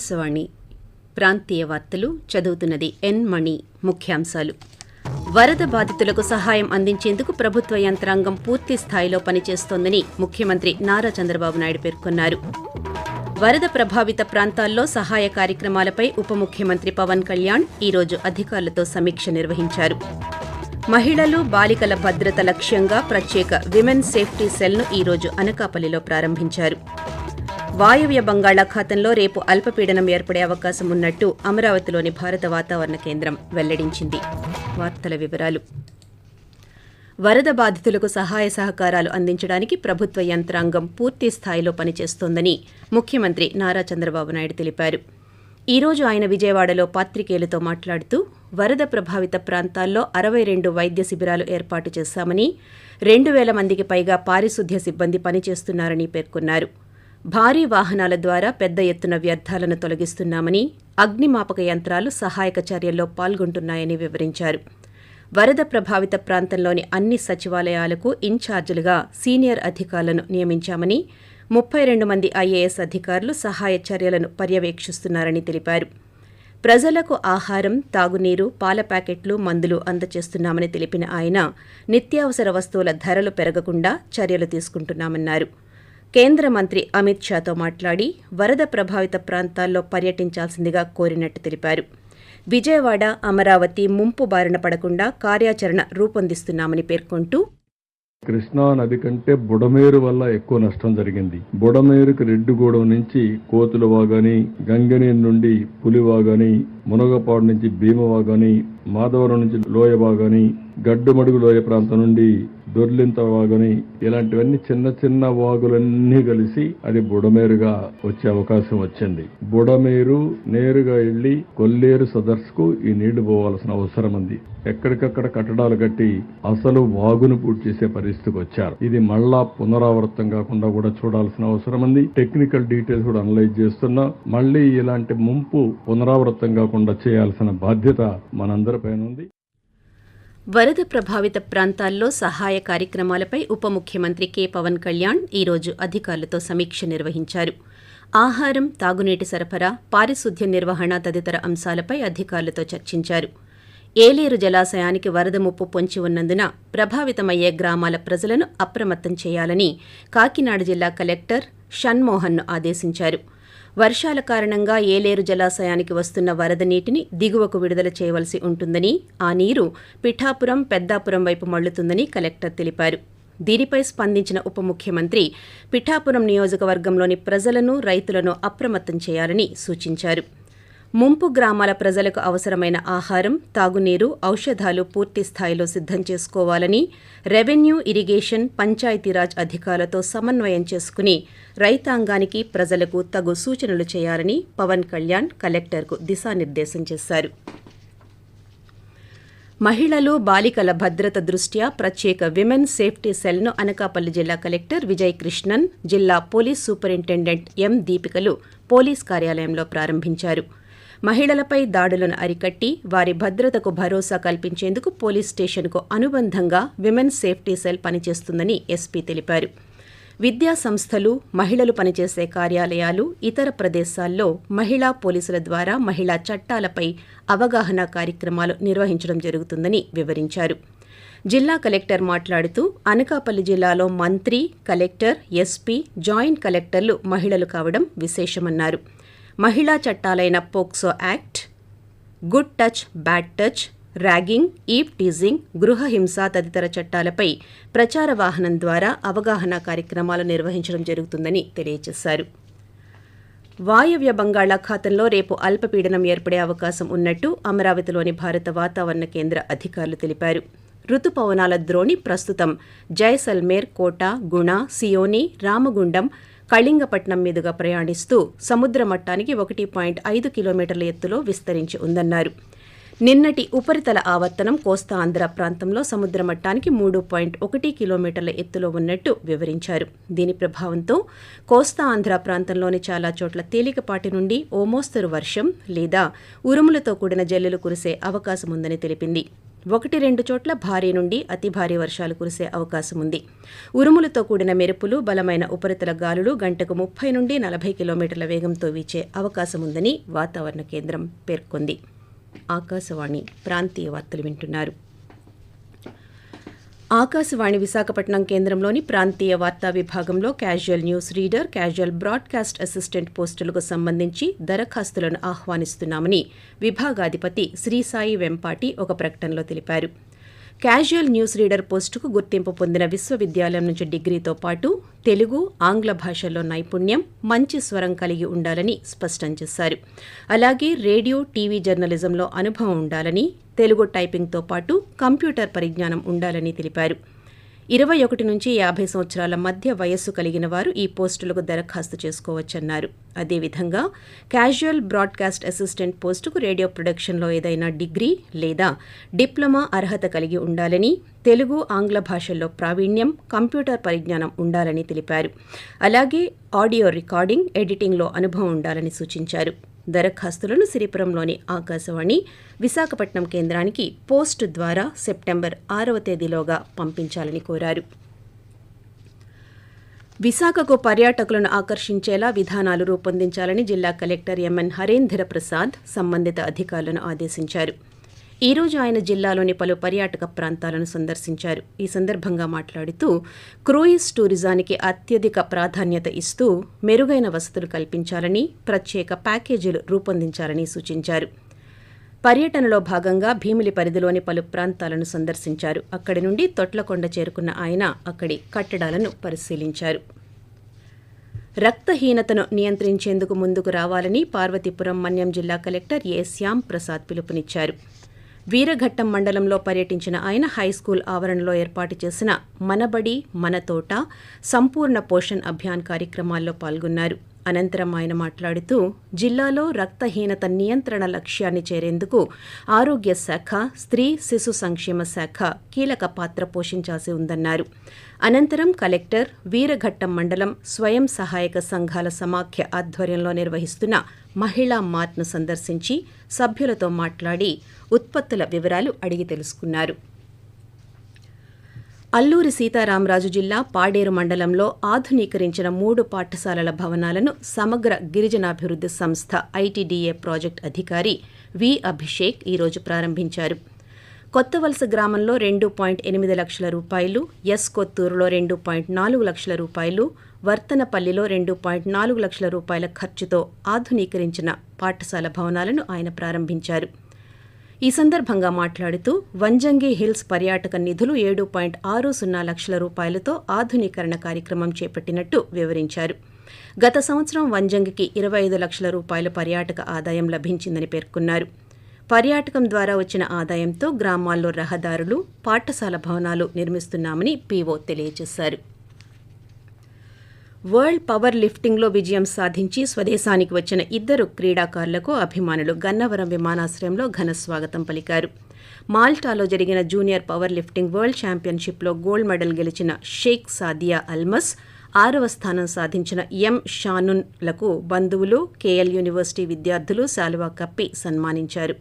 ఆకాశవాణి ప్రాంతీయ వార్తలు చదువుతున్నది ఎన్ మణి. ముఖ్యాంశాలు: వరద బాధితులకు సహాయం అందించేందుకు ప్రభుత్వ యంత్రాంగం పూర్తి స్థాయిలో పనిచేస్తోందని ముఖ్యమంత్రి నారా చంద్రబాబు నాయుడు పేర్కొన్నారు. వరద ప్రభావిత ప్రాంతాల్లో సహాయ కార్యక్రమాలపై ఉప ముఖ్యమంత్రి పవన్ కళ్యాణ్ ఈరోజు అధికారులతో సమీక్ష నిర్వహించారు. మహిళలు, బాలికల భద్రత లక్ష్యంగా ప్రత్యేక విమెన్ సేఫ్టీ సెల్ను ఈరోజు అనకాపల్లిలో ప్రారంభించారు. వాయవ్య బంగాళాఖాతంలో రేపు అల్పపీడనం ఏర్పడే అవకాశం ఉన్నట్టు అమరావతిలోని భారత వాతావరణ కేంద్రం వెల్లడించింది. వార్తల వివరాలు: వరద బాధితులకు సహాయ సహకారాలు అందించడానికి ప్రభుత్వ యంత్రాంగం పూర్తి స్థాయిలో పనిచేస్తోందని ముఖ్యమంత్రి నారా చంద్రబాబు నాయుడు తెలిపారు. ఈ రోజు ఆయన విజయవాడలో పాత్రికేయులతో మాట్లాడుతూ వరద ప్రభావిత ప్రాంతాల్లో 62 వైద్య శిబిరాలు ఏర్పాటు చేశామని, 2,000 మందికి పైగా పారిశుద్ధ్య సిబ్బంది పనిచేస్తున్నారని పేర్కొన్నారు. భారీ వాహనాల ద్వారా పెద్ద ఎత్తున వ్యర్థాలను తొలగిస్తున్నామని, అగ్నిమాపక యంత్రాలు సహాయక చర్యల్లో పాల్గొంటున్నాయని వివరించారు. వరద ప్రభావిత ప్రాంతంలోని అన్ని సచివాలయాలకు ఇన్ఛార్జీలుగా సీనియర్ అధికారులను నియమించామని, 32 మంది ఐఏఎస్ అధికారులు సహాయ చర్యలను పర్యవేక్షిస్తున్నారని తెలిపారు. ప్రజలకు ఆహారం, తాగునీరు, పాల ప్యాకెట్లు, మందులు అందజేస్తున్నామని తెలిపిన ఆయన నిత్యావసర వస్తువుల ధరలు పెరగకుండా చర్యలు తీసుకుంటున్నామన్నారు. కేంద్ర మంత్రి అమిత్ షాతో మాట్లాడి వరద ప్రభావిత ప్రాంతాల్లో పర్యటించాల్సిందిగా కోరినట్టు తెలిపారు. విజయవాడ, అమరావతి ముంపు బారిన పడకుండా కార్యాచరణ రూపొందిస్తున్నామని పేర్కొంటూ, కృష్ణా నది కంటే బుడమేరు వల్ల ఎక్కువ నష్టం జరిగింది. బుడమేరుకు రెడ్డిగూడెం నుంచి కోతులవాగని, గంగనీరు నుండి పులివాగని, మునగపాడు నుంచి భీమవాగని, మాధవరం నుంచి లోయవాగని, గడ్డుమడుగు లోయ ప్రాంతం నుండి దొర్లింత వాగని, ఇలాంటివన్నీ చిన్న చిన్న వాగులన్నీ కలిసి అది బుడమేరుగా వచ్చే అవకాశం వచ్చింది. బుడమేరు నేరుగా వెళ్లి కొల్లేరు సదర్స్కు ఈ నీళ్లు పోవాల్సిన అవసరం ఉంది. ఎక్కడికక్కడ కట్టడాలు కట్టి అసలు వాగును పూర్తి చేసే పరిస్థితికి వచ్చారు. ఇది మళ్ళా పునరావృతం కాకుండా కూడా చూడాల్సిన అవసరం ఉంది. టెక్నికల్ డీటెయిల్స్ కూడా అనలైజ్ చేస్తున్నా. మళ్లీ ఇలాంటి ముంపు పునరావృతం కాకుండా చేయాల్సిన బాధ్యత మనందరిపైన ఉంది. వరద ప్రభావిత ప్రాంతాల్లో సహాయ కార్యక్రమాలపై ఉప ముఖ్యమంత్రి కె పవన్ కళ్యాణ్ ఈరోజు అధికారులతో సమీక్ష నిర్వహించారు. ఆహారం, తాగునీటి సరఫరా, పారిశుద్ధ్య నిర్వహణ తదితర అంశాలపై అధికారులతో చర్చించారు. ఏలేరు జలాశయానికి వరద ముప్పు పొంచి ఉన్నందున ప్రభావితమయ్యే గ్రామాల ప్రజలను అప్రమత్తం చేయాలని కాకినాడ జిల్లా కలెక్టర్ షణ్మోహన్ను ఆదేశించారు. వర్షాల కారణంగా ఏలేరు జలాశయానికి వస్తున్న వరద నీటిని దిగువకు విడుదల చేయవలసి ఉంటుందని, ఆ నీరు పిఠాపురం, పెద్దాపురం వైపు మళ్లుతుందని కలెక్టర్ తెలిపారు. దీనిపై స్పందించిన ఉప ముఖ్యమంత్రి పిఠాపురం నియోజకవర్గంలోని ప్రజలను, రైతులను అప్రమత్తం చేయాలని సూచించారు. ముంపు గ్రామాల ప్రజలకు అవసరమైన ఆహారం, తాగునీరు, ఔషధాలు పూర్తి స్థాయిలో సిద్ధం చేసుకోవాలని, రెవెన్యూ, ఇరిగేషన్, పంచాయతీరాజ్ అధికారులతో సమన్వయం చేసుకుని రైతాంగానికి, ప్రజలకు తగు సూచనలు చేయాలని పవన్ కళ్యాణ్ కలెక్టర్కు దిశానిర్దేశం చేశారు. మహిళలు, బాలికల భద్రత దృష్ట్యా ప్రత్యేక విమెన్ సేఫ్టీ సెల్ను అనకాపల్లి జిల్లా కలెక్టర్ విజయ్ కృష్ణన్, జిల్లా పోలీస్ సూపరింటెండెంట్ ఎం దీపికలు పోలీస్ కార్యాలయంలో ప్రారంభించారు. మహిళలపై దాడులను అరికట్టి వారి భద్రతకు భరోసా కల్పించేందుకు పోలీస్ స్టేషన్కు అనుబంధంగా విమెన్ సేఫ్టీ సెల్ పనిచేస్తుందని ఎస్పీ తెలిపారు. విద్యా సంస్థలు, మహిళలు పనిచేసే కార్యాలయాలు, ఇతర ప్రదేశాల్లో మహిళా పోలీసుల ద్వారా మహిళా చట్టాలపై అవగాహన కార్యక్రమాలు నిర్వహించడం జరుగుతుందని వివరించారు. జిల్లా కలెక్టర్ మాట్లాడుతూ అనకాపల్లి జిల్లాలో మంత్రి, కలెక్టర్, ఎస్పీ, జాయింట్ కలెక్టర్లు మహిళలు కావడం విశేషమన్నారు. మహిళా చట్టాలైన POCSO act, good touch, bad touch, ragging, eve teasing, గృహహింస తదితర చట్టాలపై ప్రచార వాహనం ద్వారా అవగాహన కార్యక్రమాలు నిర్వహించడం జరుగుతుందని తెలియజేశారు. వాయవ్య బంగాళాఖాతంలో రేపు అల్పపీడనం ఏర్పడే అవకాశం ఉన్నట్టు అమరావతిలోని భారత వాతావరణ కేంద్ర అధికారులు తెలిపారు. రుతుపవనాల ద్రోణి ప్రస్తుతం జైసల్మేర్, కోట, గుణ, సియోని, రామగుండం, కళింగపట్నం మీదుగా ప్రయాణిస్తూ సముద్ర మట్టానికి 1.5 కిలోమీటర్ల ఎత్తులో విస్తరించి ఉందన్నారు. నిన్నటి ఉపరితల ఆవర్తనం కోస్తా ఆంధ్ర ప్రాంతంలో సముద్ర మట్టానికి 3.1 కిలోమీటర్ల ఎత్తులో ఉన్నట్టు వివరించారు. దీని ప్రభావంతో కోస్తా ఆంధ్ర ప్రాంతంలోని చాలా చోట్ల తేలికపాటి నుండి ఓ మోస్తరు వర్షం లేదా ఉరుములతో కూడిన జల్లులు కురిసే అవకాశం ఉందని తెలిపింది. 1-2 చోట్ల భారీ నుండి అతి భారీ వర్షాలు కురిసే అవకాశం ఉంది. ఉరుములతో కూడిన మెరుపులు, బలమైన ఉపరితల గాలులు గంటకు 30 నుండి 40 కిలోమీటర్ల వేగంతో వీచే అవకాశం ఉందని వాతావరణ కేంద్రం పేర్కొంది. ఆకాశవాణి ప్రాంతీయ వార్తలు వింటున్నారు. ఆకాశవాణి విశాఖపట్నం కేంద్రంలోని ప్రాంతీయ వార్తా విభాగంలో casual news reader, casual broadcast assistant పోస్టులకు సంబంధించి దరఖాస్తులను ఆహ్వానిస్తున్నామని విభాగాధిపతి శ్రీసాయి వెంపాటి ఒక ప్రకటనలో తెలిపారు. క్యాజువల్ న్యూస్ రీడర్ పోస్టుకు గుర్తింపు పొందిన విశ్వవిద్యాలయం నుంచి డిగ్రీతో పాటు తెలుగు, ఆంగ్ల భాషల్లో నైపుణ్యం, మంచి స్వరం కలిగి ఉండాలని స్పష్టం చేశారు. అలాగే రేడియో, టీవీ జర్నలిజంలో అనుభవం ఉండాలని, తెలుగు టైపింగ్తో పాటు కంప్యూటర్ పరిజ్ఞానం ఉండాలని తెలిపారు. 21 నుంచి 50 సంవత్సరాల మధ్య వయస్సు కలిగిన వారు ఈ పోస్టులకు దరఖాస్తు చేసుకోవచ్చన్నారు. అదేవిధంగా క్యాజువల్ బ్రాడ్కాస్ట్ అసిస్టెంట్ పోస్టుకు రేడియో ప్రొడక్షన్లో ఏదైనా డిగ్రీ లేదా డిప్లొమా అర్హత కలిగి ఉండాలని, తెలుగు, ఆంగ్ల భాషల్లో ప్రావీణ్యం, కంప్యూటర్ పరిజ్ఞానం ఉండాలని తెలిపారు. అలాగే ఆడియో రికార్డింగ్, ఎడిటింగ్లో అనుభవం ఉండాలని సూచించారు. దరఖాస్తులను సిరిపురంలోని ఆకాశవాణి విశాఖపట్నం కేంద్రానికి పోస్టు ద్వారా సెప్టెంబర్ 6వ తేదీలోగా పంపించాలని కోరారు. విశాఖకు పర్యాటకులను ఆకర్షించేలా విధానాలు రూపొందించాలని జిల్లా కలెక్టర్ ఎంఎన్ హరేంద్ర ప్రసాద్ సంబంధిత అధికారులను ఆదేశించారు. ఈ రోజు ఆయన జిల్లాలోని పలు పర్యాటక ప్రాంతాలను సందర్శించారు. ఈ సందర్భంగా మాట్లాడుతూ క్రూయిజ్ టూరిజానికి అత్యధిక ప్రాధాన్యత ఇస్తూ మెరుగైన వసతులు కల్పించాలని, ప్రత్యేక ప్యాకేజీలు రూపొందించాలని సూచించారు. పర్యటనలో భాగంగా భీమిలి పరిధిలోని పలు ప్రాంతాలను సందర్శించారు. అక్కడి నుండి తొట్లకొండ చేరుకున్న ఆయన అక్కడి కట్టడాలను పరిశీలించారు. రక్తహీనతను నియంత్రించేందుకు ముందుకు రావాలని పార్వతీపురం మన్యం జిల్లా కలెక్టర్ ఏ శ్యామ్ ప్రసాద్ పిలుపునిచ్చారు. వీరఘట్టం మండలంలో పర్యటించిన ఆయన హైస్కూల్ ఆవరణలో ఏర్పాటు చేసిన మనబడి మన తోట సంపూర్ణ పోషణ్ అభియాన్ కార్యక్రమాల్లో పాల్గొన్నారు. అనంతరం ఆయన మాట్లాడుతూ జిల్లాలో రక్తహీనత నియంత్రణ లక్ష్యాన్ని చేరేందుకు ఆరోగ్య శాఖ, స్త్రీ శిశు సంక్షేమ శాఖ కీలక పాత్ర పోషించాల్సి ఉందన్నారు. అనంతరం కలెక్టర్ వీరఘట్టం మండలం స్వయం సహాయక సంఘాల సమాఖ్య ఆధ్వర్యంలో నిర్వహిస్తున్న మహిళా మార్ట్ను సందర్శించి సభ్యులతో మాట్లాడి ఉత్పత్తుల వివరాలు అడిగి తెలుసుకున్నారు. అల్లూరి సీతారామరాజు జిల్లా పాడేరు మండలంలో ఆధునీకరించిన 3 పాఠశాలల భవనాలను సమగ్ర గిరిజనాభివృద్ధి సంస్థ ఐటీడీఏ ప్రాజెక్టు అధికారి వి అభిషేక్ ఈరోజు ప్రారంభించారు. కొత్తవలస గ్రామంలో 2.8 లక్షల రూపాయలు, ఎస్ కొత్తూరులో 2.4 లక్షల రూపాయలు, వర్తనపల్లిలో 2.4 లక్షల రూపాయల ఖర్చుతో ఆధునీకరించిన పాఠశాల భవనాలను ఆయన ప్రారంభించారు. ఈ సందర్భంగా మాట్లాడుతూ వంజంగి హిల్స్ పర్యాటక నిధులు 7.60 లక్షల రూపాయలతో ఆధునీకరణ కార్యక్రమం చేపట్టినట్టు వివరించారు. గత సంవత్సరం వంజంగికి 25 లక్షల రూపాయల పర్యాటక ఆదాయం లభించిందని పేర్కొన్నారు. పర్యాటకం ద్వారా వచ్చిన ఆదాయంతో గ్రామాల్లో రహదారులు, పాఠశాల భవనాలు నిర్మిస్తున్నామని పీఓ తెలియజేశారు. వరల్డ్ పవర్ లిఫ్టింగ్లో విజయం సాధించి స్వదేశానికి వచ్చిన 2 క్రీడాకారులకు అభిమానులు గన్నవరం విమానాశ్రయంలో ఘన స్వాగతం పలికారు. మాల్టాలో జరిగిన జూనియర్ పవర్ లిఫ్టింగ్ వరల్డ్ ఛాంపియన్షిప్లో గోల్డ్ మెడల్ గెలిచిన షేక్ సాదియా అల్మస్, 6వ స్థానం సాధించిన ఎం షానున్లకు బంధువులు, కేఎల్ యూనివర్సిటీ విద్యార్థులు శాలువా కప్పి సన్మానించారు.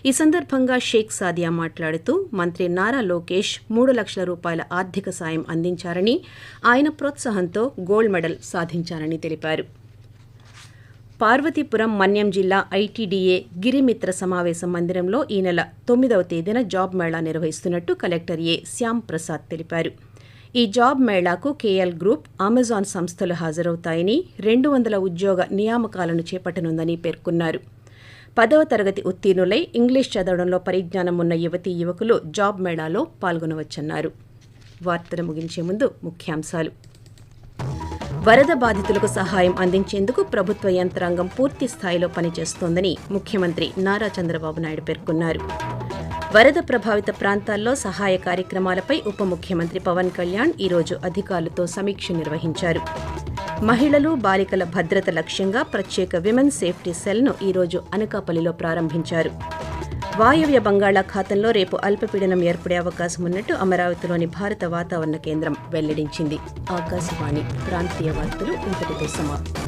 ఈ సందర్భంగా షేక్ సాదియా మాట్లాడుతూ మంత్రి నారా లోకేష్ 3 లక్షల రూపాయల ఆర్థిక సాయం అందించారని, ఆయన ప్రోత్సాహంతో గోల్డ్ మెడల్ సాధించారని తెలిపారు. పార్వతీపురం మన్యం జిల్లా ఐటీడీఏ గిరిమిత్ర సమావేశ మందిరంలో ఈ నెల 9వ తేదీన జాబ్ మేళా నిర్వహిస్తున్నట్టు కలెక్టర్ ఏ శ్యామ్ ప్రసాద్ తెలిపారు. ఈ జాబ్ మేళాకు కేఎల్ గ్రూప్, అమెజాన్ సంస్థలు హాజరవుతాయని, 200 ఉద్యోగ నియామకాలను చేపట్టనుందని పేర్కొన్నారు. 10వ తరగతి ఉత్తీర్ణులై ఇంగ్లీష్ చదవడంలో పరిజ్ఞానం ఉన్న యువతీ యువకులు జాబ్ మేళాలో పాల్గొనవచ్చన్నారు. వార్తలు ముగించే ముందు ముఖ్యాంశాలు. వరద బాధితులకు సహాయం అందించేందుకు ప్రభుత్వ యంత్రాంగం పూర్తి స్థాయిలో పనిచేస్తోందని ముఖ్యమంత్రి నారా చంద్రబాబు నాయుడు పేర్కొన్నారు. వరద ప్రభావిత ప్రాంతాల్లో సహాయ కార్యక్రమాలపై ఉప ముఖ్యమంత్రి పవన్ కళ్యాణ్ ఈరోజు అధికారులతో సమీక్ష నిర్వహించారు. మహిళలు, బాలికల భద్రత లక్ష్యంగా ప్రత్యేక విమెన్ సేఫ్టీ సెల్ను ఈరోజు అనకాపల్లిలో ప్రారంభించారు. వాయవ్య బంగాళాఖాతంలో రేపు అల్పపీడనం ఏర్పడే అవకాశం ఉన్నట్టు అమరావతిలోని భారత వాతావరణ కేంద్రం వెల్లడించింది. ఆకాశవాణి ప్రాంతీయ వార్తలు ఇంతటితో సమాప్తం.